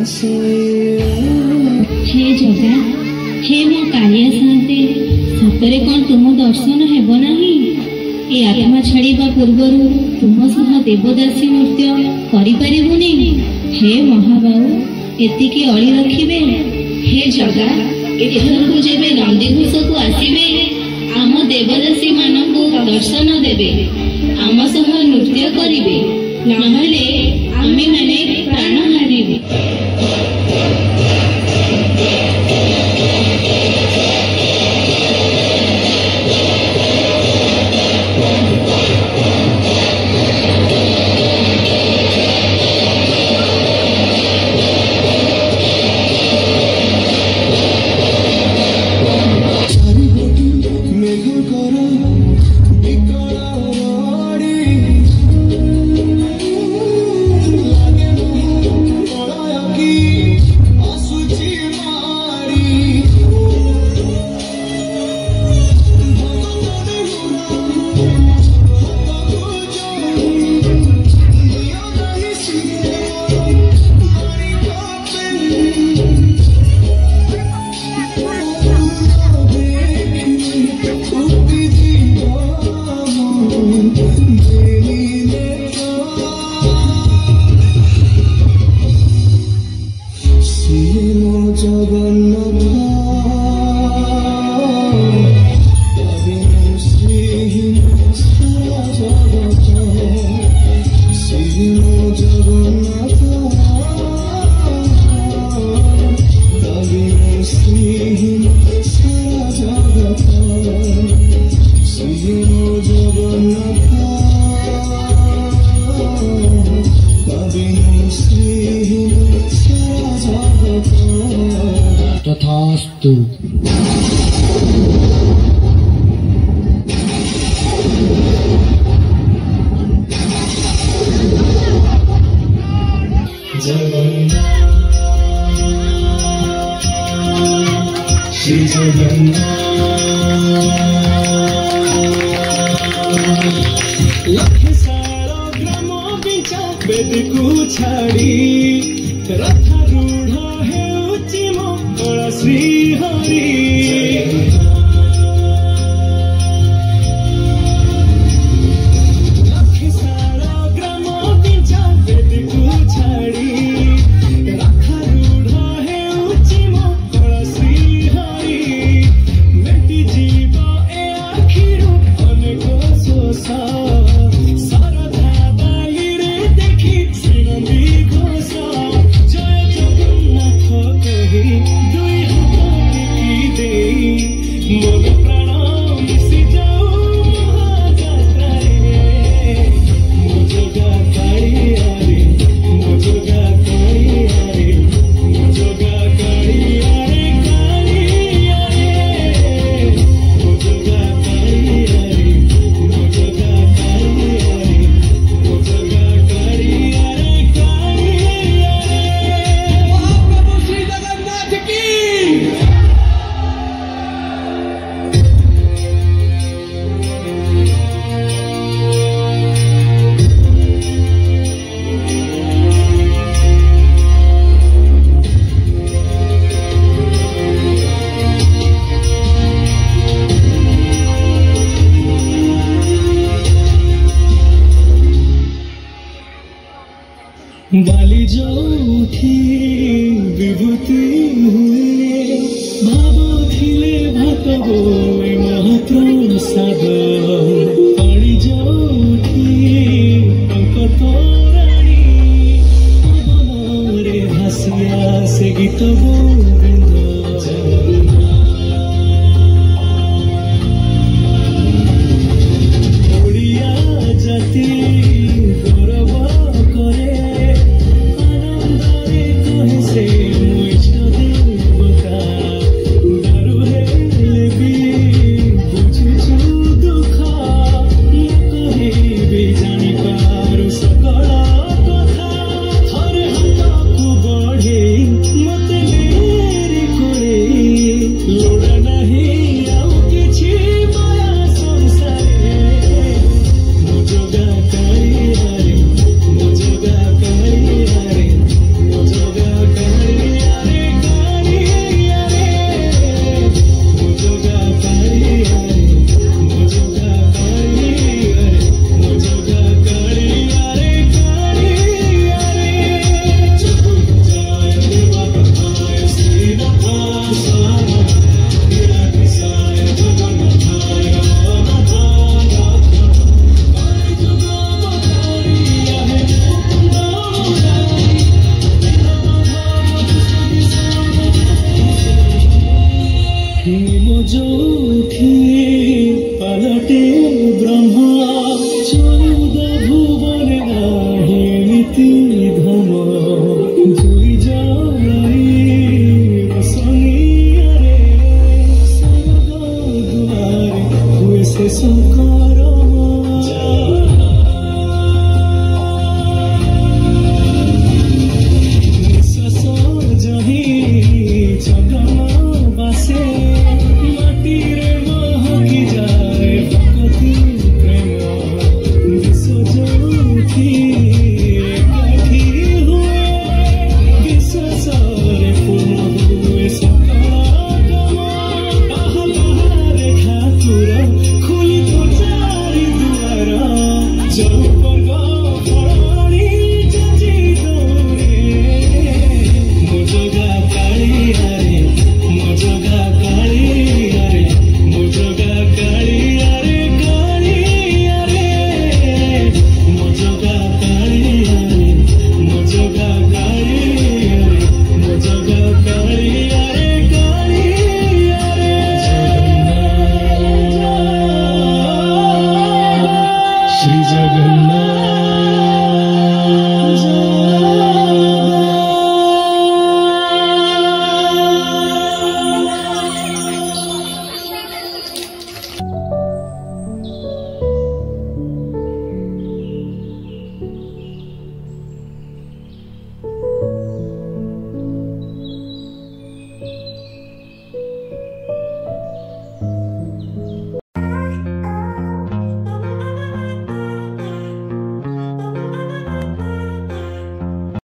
हे जगा हे मो कालिया शांति सतरे कौन तुम दर्शन हेब नाही ए आत्मा छाड़िबा पूर्वरु तुम सह देवदासी नृत्य करि परिबुनी हे महाबाहु एतिकी अळि रखिबे हे जगा एथरकु जेबे नंदीघोष को आसीबे आम देवदासी मानकु दर्शन देबे आम सह नृत्य करिबे नहले आमे माने प्राण हारिबे। तथास्तु। श्री लक्ष्य सारा ग्राम बिचा बेद को छाड़ी रथारूढ़ हेउची मंगल श्री हरि लक्ष्य सारा ग्राम बिचा बेद को छाड़ी रथारूढ़ हेउची मंगल श्री हरि मेटी जीव ए आखिरु अनेक शोषा बाली जो उठी विभूति हुए भाव थिले भात बोए महाप्रसाद पानी जो उठी अंक तोराणी अबनरे भासिया से गीत गोविंद ओडिया जाति मत ଯୋଉଠି ପାଲଟେ